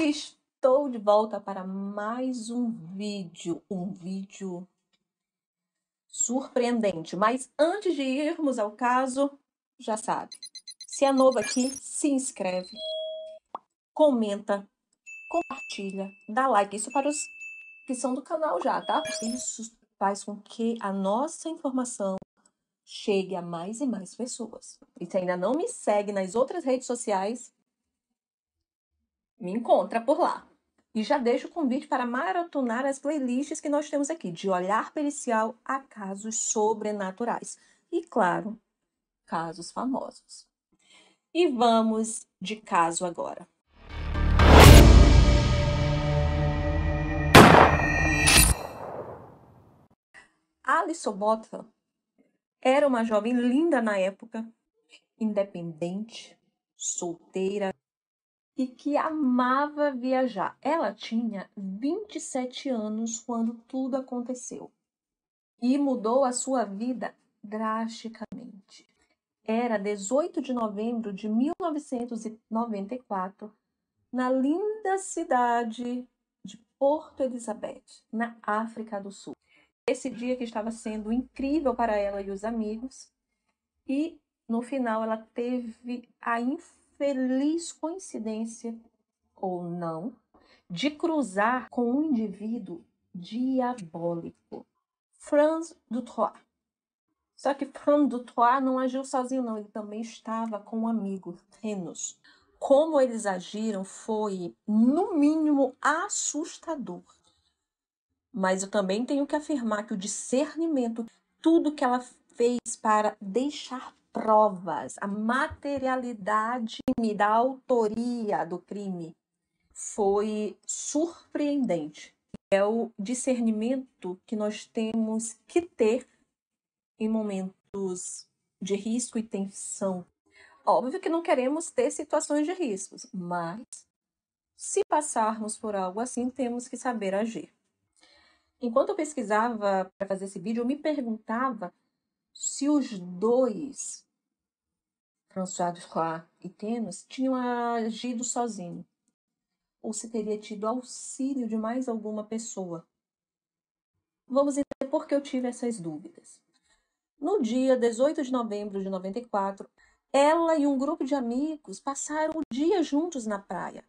Estou de volta para mais um vídeo surpreendente. Mas antes de irmos ao caso, já sabe, se é novo aqui, se inscreve, comenta, compartilha, dá like. Isso para os que são do canal já, tá? Porque isso faz com que a nossa informação chegue a mais e mais pessoas. E se ainda não me segue nas outras redes sociais, me encontra por lá. E já deixo o convite para maratonar as playlists que nós temos aqui, de olhar pericial a casos sobrenaturais. E, claro, casos famosos. E vamos de caso agora. Alison Botha era uma jovem linda na época, independente, solteira e que amava viajar. Ela tinha 27 anos quando tudo aconteceu e mudou a sua vida drasticamente. Era 18 de novembro de 1994, na linda cidade de Porto Elizabeth, na África do Sul. Esse dia que estava sendo incrível para ela e os amigos, e no final ela teve a infeliz coincidência, ou não, de cruzar com um indivíduo diabólico, Franz du Toit. Só que Franz du Toit não agiu sozinho, não. Ele também estava com um amigo, Renus. Como eles agiram foi, no mínimo, assustador. Mas eu também tenho que afirmar que o discernimento, tudo que ela fez para deixar provas, a materialidade da autoria do crime, foi surpreendente. É o discernimento que nós temos que ter em momentos de risco e tensão. Óbvio que não queremos ter situações de riscos, mas se passarmos por algo assim, temos que saber agir. Enquanto eu pesquisava para fazer esse vídeo, eu me perguntava se os dois, François Dutoit e Renus, tinham agido sozinhos, ou se teria tido auxílio de mais alguma pessoa. Vamos entender por que eu tive essas dúvidas. No dia 18 de novembro de 94, ela e um grupo de amigos passaram o dia juntos na praia.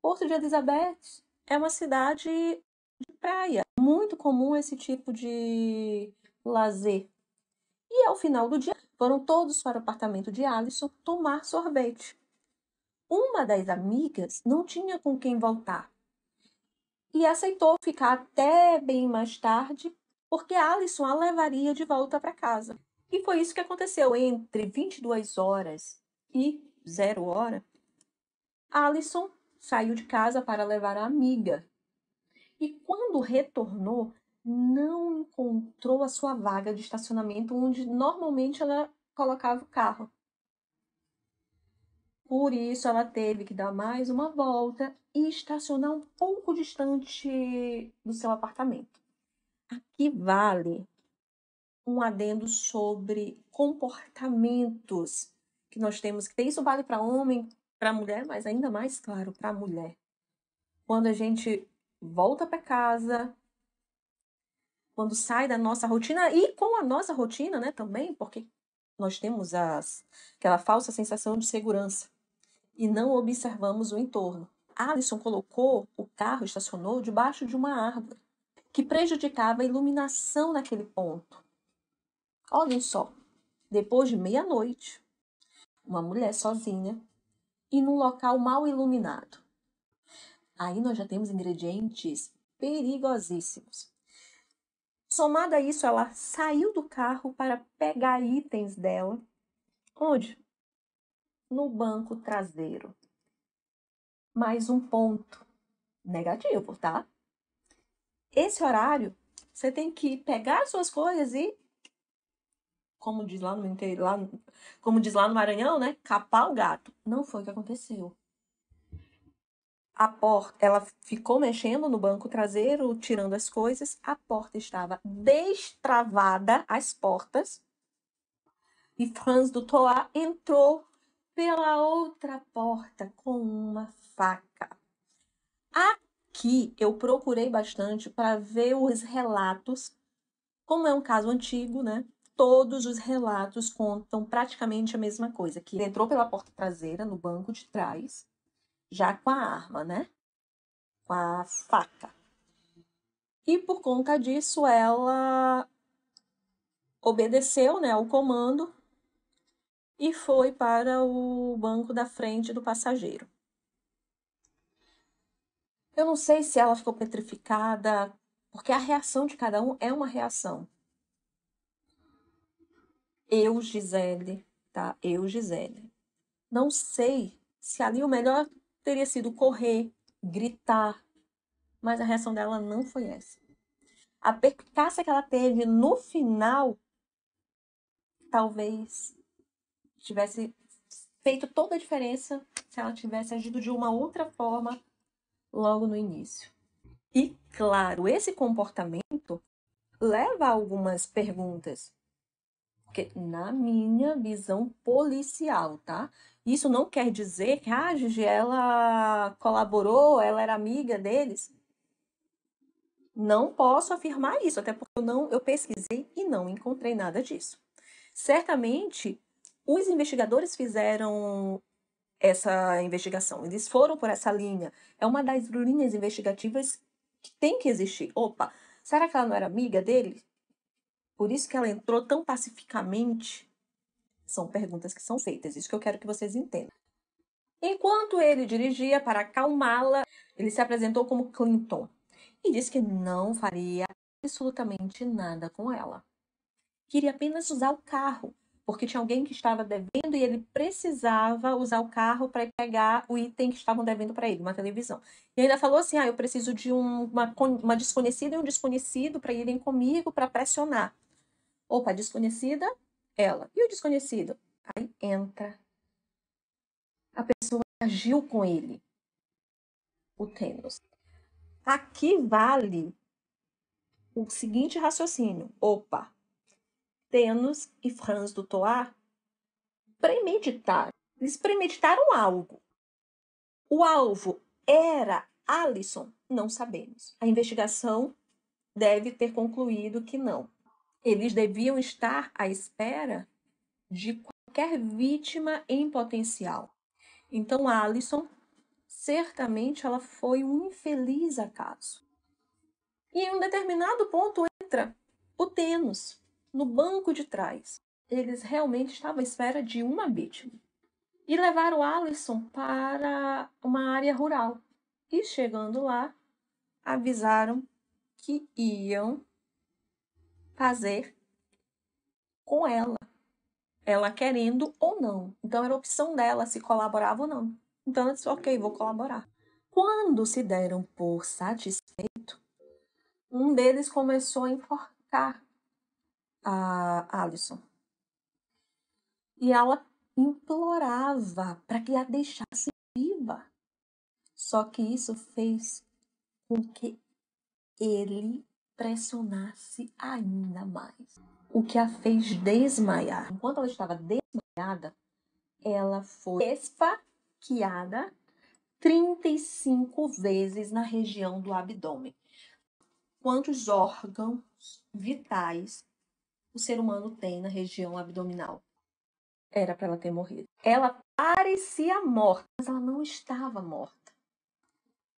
Porto de Elizabeth é uma cidade de praia, muito comum esse tipo de lazer. E ao final do dia, foram todos para o apartamento de Alison tomar sorvete. Uma das amigas não tinha com quem voltar e aceitou ficar até bem mais tarde, porque Alison a levaria de volta para casa. E foi isso que aconteceu. Entre 22 horas e 0 hora, Alison saiu de casa para levar a amiga. E quando retornou, não encontrou a sua vaga de estacionamento onde normalmente ela colocava o carro. Por isso, ela teve que dar mais uma volta e estacionar um pouco distante do seu apartamento. Aqui vale um adendo sobre comportamentos que nós temos que ter. Isso vale para homem, para mulher, mas ainda mais, claro, para mulher. Quando a gente volta para casa, quando sai da nossa rotina, e com a nossa rotina, né, também, porque nós temos aquela falsa sensação de segurança e não observamos o entorno. Alison colocou o carro, estacionou debaixo de uma árvore, que prejudicava a iluminação naquele ponto. Olhem só, depois de meia-noite, uma mulher sozinha e num local mal iluminado. Aí nós já temos ingredientes perigosíssimos. Somado a isso, ela saiu do carro para pegar itens dela. Onde? No banco traseiro. Mais um ponto negativo, tá? Esse horário, você tem que pegar as suas coisas e, como diz lá no interior, como diz lá no Maranhão, né? Capar o gato. Não foi o que aconteceu. A porta, ela ficou mexendo no banco traseiro, tirando as coisas. A porta estava destravada, as portas. E Franz du Toit entrou pela outra porta com uma faca. Aqui eu procurei bastante para ver os relatos. Como é um caso antigo, né? Todos os relatos contam praticamente a mesma coisa, que ele entrou pela porta traseira, no banco de trás, já com a arma, né? Com a faca. E por conta disso, ela obedeceu, né, ao comando e foi para o banco da frente do passageiro. Eu não sei se ela ficou petrificada, porque a reação de cada um é uma reação. Eu, Gisele, tá? Eu, Gisele. Não sei se ali o melhor teria sido correr, gritar, mas a reação dela não foi essa. A perspicácia que ela teve no final talvez tivesse feito toda a diferença se ela tivesse agido de uma outra forma logo no início. E, claro, esse comportamento leva a algumas perguntas. Porque, na minha visão policial, tá? Isso não quer dizer que a Gigi, ela colaborou, ela era amiga deles. Não posso afirmar isso, até porque eu pesquisei e não encontrei nada disso. Certamente, os investigadores fizeram essa investigação, eles foram por essa linha. É uma das linhas investigativas que tem que existir. Opa, será que ela não era amiga dele? Por isso que ela entrou tão pacificamente? São perguntas que são feitas, isso que eu quero que vocês entendam. Enquanto ele dirigia para acalmá-la, ele se apresentou como Clinton e disse que não faria absolutamente nada com ela. Queria apenas usar o carro, porque tinha alguém que estava devendo e ele precisava usar o carro para pegar o item que estavam devendo para ele, uma televisão. E ainda falou assim: eu preciso de uma desconhecida e um desconhecido para irem comigo para pressionar. Opa, a desconhecida, ela. E o desconhecido? Aí entra a pessoa que agiu com ele, o Thanos. Aqui vale o seguinte raciocínio. Opa, Thanos e Franz du Toit premeditaram. Eles premeditaram algo. O alvo era Allison? Não sabemos. A investigação deve ter concluído que não. Eles deviam estar à espera de qualquer vítima em potencial. Então, Allison, certamente, ela foi um infeliz acaso. E em um determinado ponto entra o Thanos, no banco de trás. Eles realmente estavam à espera de uma vítima. E levaram Allison para uma área rural. E chegando lá, avisaram que iam fazer com ela. Ela querendo ou não. Então era opção dela se colaborava ou não. Então ela disse, ok, vou colaborar. Quando se deram por satisfeito, um deles começou a enforcar a Allison. E ela implorava para que a deixasse viva. Só que isso fez com que ele pressionasse ainda mais, o que a fez desmaiar. Enquanto ela estava desmaiada, ela foi esfaqueada 35 vezes na região do abdômen. Quantos órgãos vitais o ser humano tem na região abdominal? Era para ela ter morrido. Ela parecia morta, mas ela não estava morta.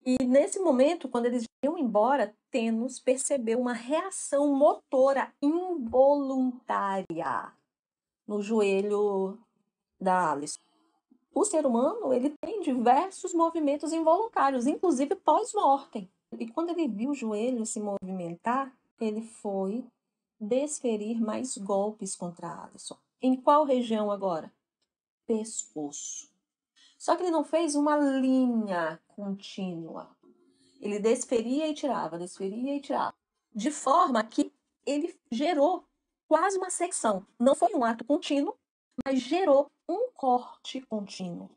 E nesse momento, quando eles iam embora, Thanos percebeu uma reação motora involuntária no joelho da Alice. O ser humano, ele tem diversos movimentos involuntários, inclusive pós-mortem. E quando ele viu o joelho se movimentar, ele foi desferir mais golpes contra a Alison. Em qual região agora? Pescoço. Só que ele não fez uma linha contínua. Ele desferia e tirava, desferia e tirava. De forma que ele gerou quase uma secção. Não foi um ato contínuo, mas gerou um corte contínuo.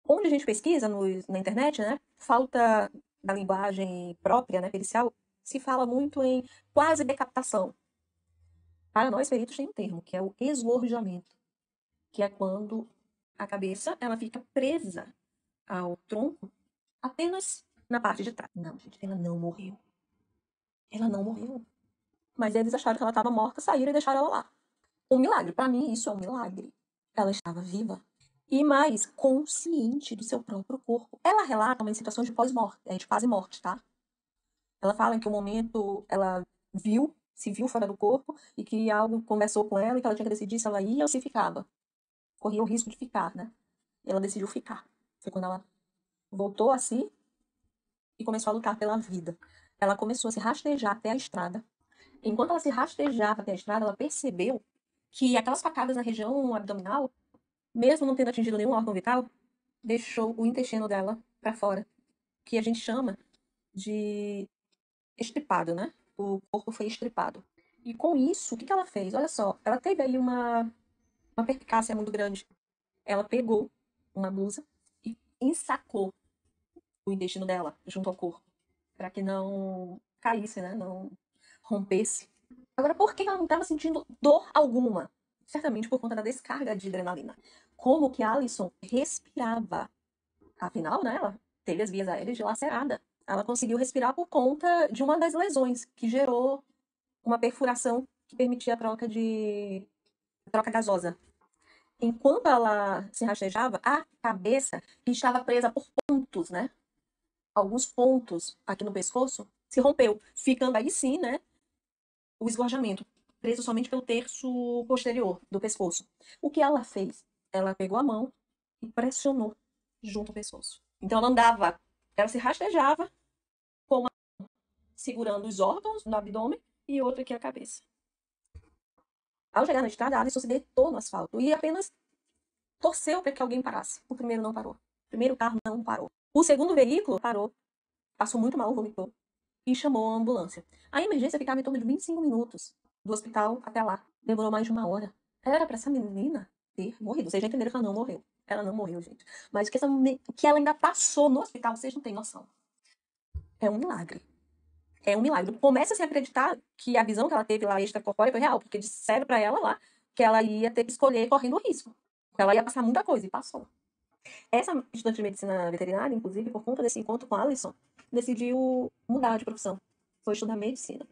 Onde a gente pesquisa na internet, né, falta da linguagem própria, né, pericial, se fala muito em quase decapitação. Para nós, peritos, tem um termo, que é o esgorjamento, que é quando a cabeça ela fica presa ao tronco apenas na parte de trás. Não, gente, ela não morreu. Ela não morreu. Mas eles acharam que ela estava morta, saíram e deixaram ela lá. Um milagre. Para mim, isso é um milagre. Ela estava viva. E mais, consciente do seu próprio corpo. Ela relata uma situação de pós-morte, de quase morte, tá? Ela fala que o momento ela se viu fora do corpo e que algo conversou com ela e que ela tinha que decidir se ela ia ou se ficava. Corria o risco de ficar, né? E ela decidiu ficar. Foi quando ela voltou a si e começou a lutar pela vida. Ela começou a se rastejar até a estrada. Enquanto ela se rastejava até a estrada, ela percebeu que aquelas facadas na região abdominal, mesmo não tendo atingido nenhum órgão vital, deixou o intestino dela para fora, que a gente chama de estripado, né? O corpo foi estripado. E com isso, o que ela fez? Olha só, ela teve aí uma perspicácia muito grande. Ela pegou uma blusa e ensacou o intestino dela junto ao corpo, para que não caísse, né? Não rompesse. Agora, por que ela não estava sentindo dor alguma? Certamente por conta da descarga de adrenalina. Como que a Alison respirava? Afinal, né, ela teve as vias aéreas dilaceradas. Ela conseguiu respirar por conta de uma das lesões, que gerou uma perfuração que permitia a troca gasosa. Enquanto ela se rastejava, a cabeça, que estava presa por pontos, né? Alguns pontos aqui no pescoço, se rompeu, ficando aí sim, né? O esgorjamento, preso somente pelo terço posterior do pescoço. O que ela fez? Ela pegou a mão e pressionou junto ao pescoço. Então ela andava, ela se rastejava, com uma segurando os órgãos no abdômen e outra aqui a cabeça. Ao chegar na estrada, a Alison se deitou no asfalto e apenas torceu para que alguém parasse. O primeiro não parou. O primeiro carro não parou. O segundo veículo parou, passou muito mal, vomitou e chamou a ambulância. A emergência ficava em torno de 25 minutos do hospital até lá. Demorou mais de uma hora. Era para essa menina ter morrido. Vocês já entenderam que ela não morreu. Ela não morreu, gente. Mas o que ela ainda passou no hospital, vocês não têm noção. É um milagre. É um milagre. Começa a se acreditar que a visão que ela teve lá extracorpórea foi real, porque disseram para ela lá que ela ia ter que escolher correndo o risco. Que ela ia passar muita coisa, e passou. Essa estudante de medicina veterinária, inclusive, por conta desse encontro com a Alison, decidiu mudar de profissão. Foi estudar medicina.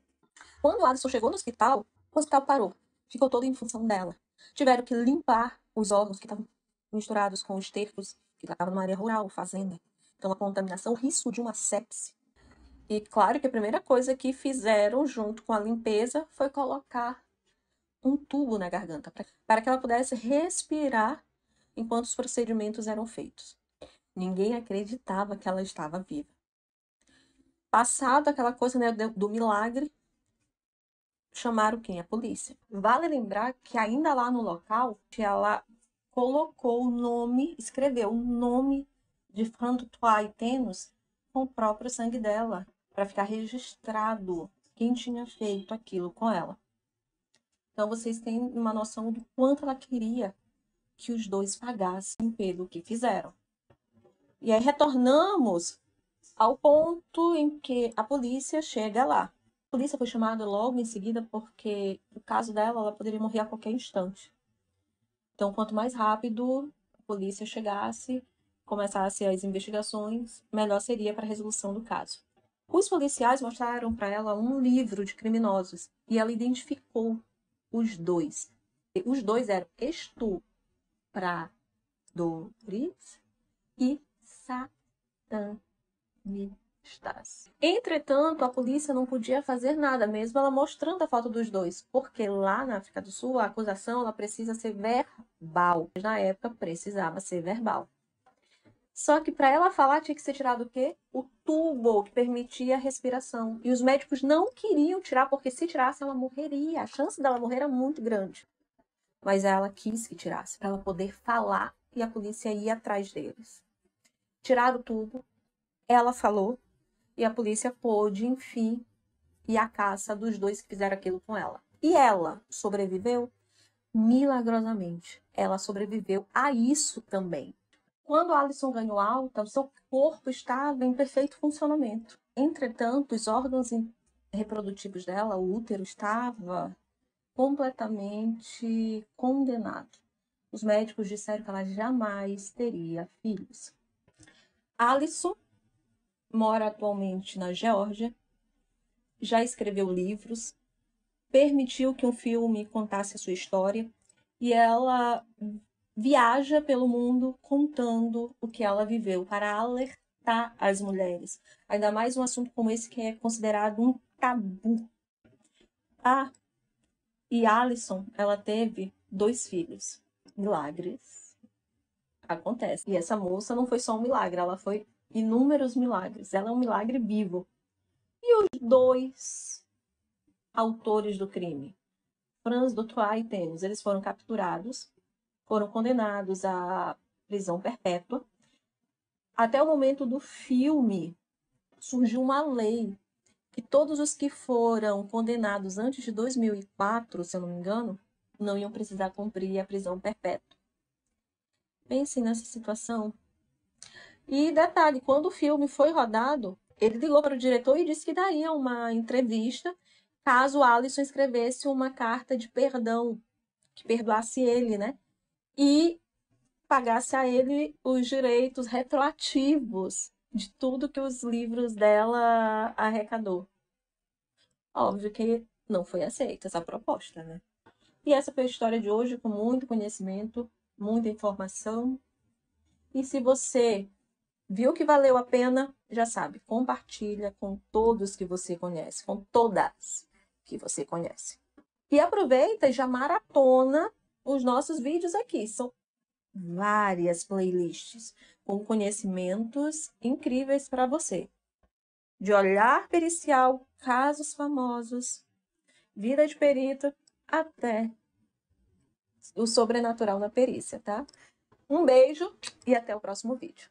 Quando a Alison chegou no hospital, o hospital parou. Ficou todo em função dela. Tiveram que limpar os órgãos que estavam misturados com os estercos, que estavam numa área rural, fazenda. Então, a contaminação, o risco de uma sepse. E claro que a primeira coisa que fizeram junto com a limpeza foi colocar um tubo na garganta para que ela pudesse respirar enquanto os procedimentos eram feitos. Ninguém acreditava que ela estava viva. Passado aquela coisa, né, do milagre, chamaram quem? A polícia. Vale lembrar que ainda lá no local, ela colocou o nome, escreveu o nome de Francois Tennos com o próprio sangue dela, para ficar registrado quem tinha feito aquilo com ela. Então vocês têm uma noção do quanto ela queria que os dois pagassem pelo que fizeram. E aí retornamos ao ponto em que a polícia chega lá. A polícia foi chamada logo em seguida porque, no caso dela, ela poderia morrer a qualquer instante. Então, quanto mais rápido a polícia chegasse, começasse as investigações, melhor seria para a resolução do caso. Os policiais mostraram para ela um livro de criminosos e ela identificou os dois. Os dois eram estupradores e satanistas. Entretanto, a polícia não podia fazer nada, mesmo ela mostrando a foto dos dois, porque lá na África do Sul a acusação ela precisa ser verbal. Na época precisava ser verbal. Só que para ela falar tinha que ser tirado o quê? O tubo que permitia a respiração. E os médicos não queriam tirar, porque se tirasse ela morreria. A chance dela morrer era muito grande. Mas ela quis que tirasse, para ela poder falar e a polícia ia atrás deles. Tiraram o tubo, ela falou, e a polícia pôde, enfim, ir à caça dos dois que fizeram aquilo com ela. E ela sobreviveu milagrosamente. Ela sobreviveu a isso também. Quando a Alison ganhou alta, o seu corpo estava em perfeito funcionamento. Entretanto, os órgãos reprodutivos dela, o útero, estava completamente condenado. Os médicos disseram que ela jamais teria filhos. Alison mora atualmente na Geórgia, já escreveu livros, permitiu que um filme contasse a sua história e ela viaja pelo mundo contando o que ela viveu para alertar as mulheres. Ainda mais um assunto como esse que é considerado um tabu. E Alison, ela teve 2 filhos. Milagres acontece. E essa moça não foi só um milagre, ela foi inúmeros milagres. Ela é um milagre vivo. E os 2 autores do crime, Franz Dutoit e Thames, eles foram capturados, foram condenados à prisão perpétua. Até o momento do filme, surgiu uma lei que todos os que foram condenados antes de 2004, se eu não me engano, não iam precisar cumprir a prisão perpétua. Pense nessa situação. E detalhe, quando o filme foi rodado, ele ligou para o diretor e disse que daria uma entrevista caso Alison escrevesse uma carta de perdão, que perdoasse ele, né? E pagasse a ele os direitos retroativos de tudo que os livros dela arrecadou. Óbvio que não foi aceita essa proposta, né? E essa foi a história de hoje, com muito conhecimento, muita informação. E se você viu que valeu a pena, já sabe, compartilha com todos que você conhece, com todas que você conhece. E aproveita e já maratona os nossos vídeos aqui. São várias playlists com conhecimentos incríveis para você. De olhar pericial, casos famosos, vida de perito, até o sobrenatural na perícia, tá? Um beijo e até o próximo vídeo.